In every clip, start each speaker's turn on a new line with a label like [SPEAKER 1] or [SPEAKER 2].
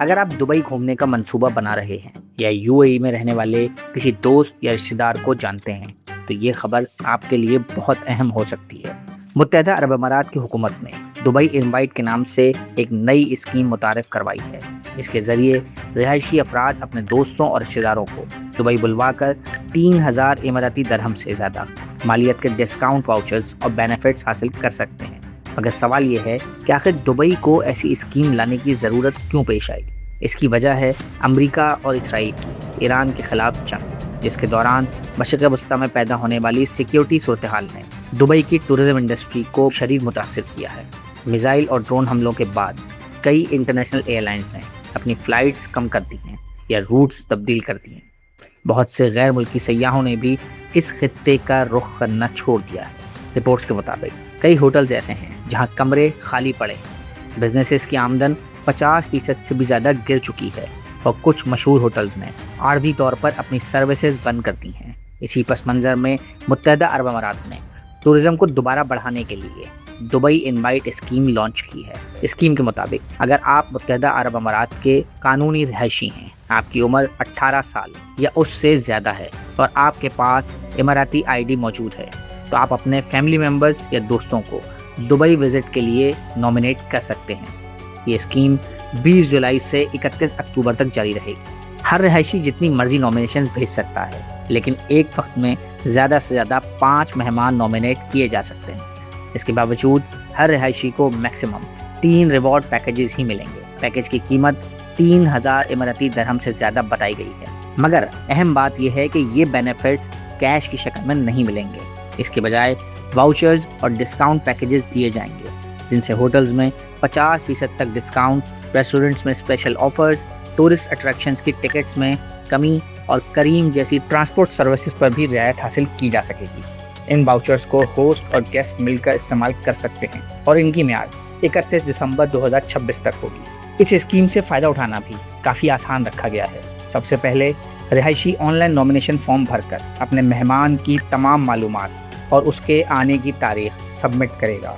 [SPEAKER 1] اگر آپ دبئی گھومنے کا منصوبہ بنا رہے ہیں یا UAE میں رہنے والے کسی دوست یا رشتہ دار کو جانتے ہیں تو یہ خبر آپ کے لیے بہت اہم ہو سکتی ہے۔ متحدہ عرب امارات کی حکومت نے دبئی انوائٹ کے نام سے ایک نئی اسکیم متعارف کروائی ہے۔ اس کے ذریعے رہائشی افراد اپنے دوستوں اور رشتہ داروں کو دبئی بلوا کر 3000 اماراتی درہم سے زیادہ مالیت کے ڈسکاؤنٹ واؤچرز اور بینیفٹس حاصل کر سکتے ہیں۔ مگر سوال یہ ہے کہ آخر دبئی کو ایسی اسکیم لانے کی ضرورت کیوں پیش آئی؟ اس کی وجہ ہے امریکہ اور اسرائیل کی ایران کے خلاف جنگ، جس کے دوران مشرق وسطیٰ میں پیدا ہونے والی سیکیورٹی صورتحال نے دبئی کی ٹورزم انڈسٹری کو شدید متاثر کیا ہے۔ میزائل اور ڈرون حملوں کے بعد کئی انٹرنیشنل ایئر لائنز نے اپنی فلائٹس کم کر دی ہیں یا روٹس تبدیل کر دی ہیں۔ بہت سے غیر ملکی سیاحوں نے بھی اس خطے کا رخ کرنا چھوڑ دیا ہے۔ رپورٹس کے مطابق کئی ہوٹلز ایسے ہیں جہاں کمرے خالی پڑے ہیں، بزنسز کی آمدن 50% سے بھی زیادہ گر چکی ہے، اور کچھ مشہور ہوٹلز نے عارضی طور پر اپنی سروسز بند کر دی ہیں۔ اسی پس منظر میں متحدہ عرب امارات نے ٹورزم کو دوبارہ بڑھانے کے لیے دبئی انوائٹ اسکیم لانچ کی ہے۔ اسکیم کے مطابق اگر آپ متحدہ عرب امارات کے قانونی رہائشی ہیں، آپ کی عمر 18 سال یا اس سے زیادہ ہے اور آپ کے پاس اماراتی ID موجود ہے، تو آپ اپنے فیملی ممبرز یا دوستوں کو دبئی وزٹ کے لیے نامینیٹ کر سکتے ہیں۔ یہ اسکیم 20 جولائی سے 31 اکتوبر تک جاری رہے گی۔ ہر رہائشی جتنی مرضی نامینیشن بھیج سکتا ہے، لیکن ایک وقت میں زیادہ سے زیادہ 5 مہمان نامینیٹ کیے جا سکتے ہیں۔ اس کے باوجود ہر رہائشی کو میکسیمم 3 ریوارڈ پیکیجز ہی ملیں گے۔ پیکیج کی قیمت 3000 اماراتی درہم سے زیادہ بتائی گئی ہے، مگر اہم بات یہ ہے کہ یہ بینیفٹس کیش کی شکل میں نہیں ملیں گے۔ اس کے بجائے واؤچرز اور ڈسکاؤنٹ پیکیجز دیے جائیں گے، جن سے ہوٹلز میں 50% تک ڈسکاؤنٹ، ریسٹورنٹس میں اسپیشل آفرز، ٹورسٹ اٹریکشنز کی ٹکٹس میں کمی اور کریم جیسی ٹرانسپورٹ سروسز پر بھی رعایت حاصل کی جا سکے گی۔ ان واؤچرز کو ہوسٹ اور گیسٹ مل کر استعمال کر سکتے ہیں، اور ان کی میعاد 31 دسمبر 2026 تک ہوگی۔ اس اسکیم سے فائدہ اٹھانا بھی کافی آسان رکھا گیا ہے۔ سب سے پہلے رہائشی آن لائن نامینیشن فارم بھر کر اپنے مہمان کی تمام معلومات اور اس کے آنے کی تاریخ سبمٹ کرے گا۔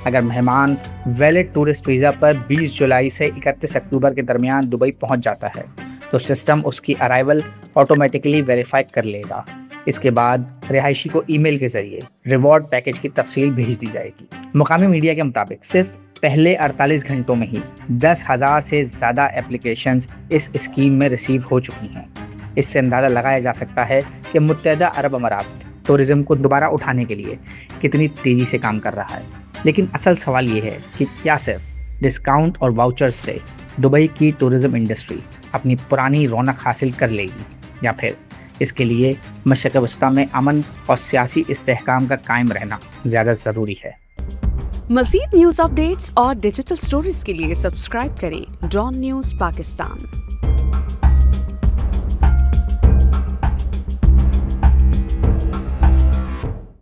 [SPEAKER 1] اگر مہمان ویلڈ ٹورسٹ ویزا پر 20 جولائی سے 31 اکتوبر کے درمیان دبئی پہنچ جاتا ہے تو سسٹم اس کی ارائیول آٹومیٹکلی ویریفائی کر لے گا۔ اس کے بعد رہائشی کو ای میل کے ذریعے ریوارڈ پیکیج کی تفصیل بھیج دی جائے گی۔ مقامی میڈیا کے مطابق صرف پہلے 48 گھنٹوں میں ہی 10,000 سے زیادہ اپلیکیشنز اس اسکیم میں ریسیو ہو چکی ہیں۔ اس سے اندازہ لگایا جا سکتا ہے کہ متحدہ عرب امارات ٹورزم کو دوبارہ اٹھانے کے لیے کتنی تیزی سے کام کر رہا ہے۔ لیکن اصل سوال یہ ہے کہ کیا صرف ڈسکاؤنٹ اور واؤچرز سے دبئی کی ٹورزم انڈسٹری اپنی پرانی رونق حاصل کر لے گی، یا پھر اس کے لیے مشرق وسطیٰ میں امن اور سیاسی استحکام کا قائم رہنا زیادہ ضروری ہے؟
[SPEAKER 2] مزید نیوز اپڈیٹس اور ڈیجیٹل سٹوریز کے لیے سبسکرائب کریں ڈان نیوز پاکستان۔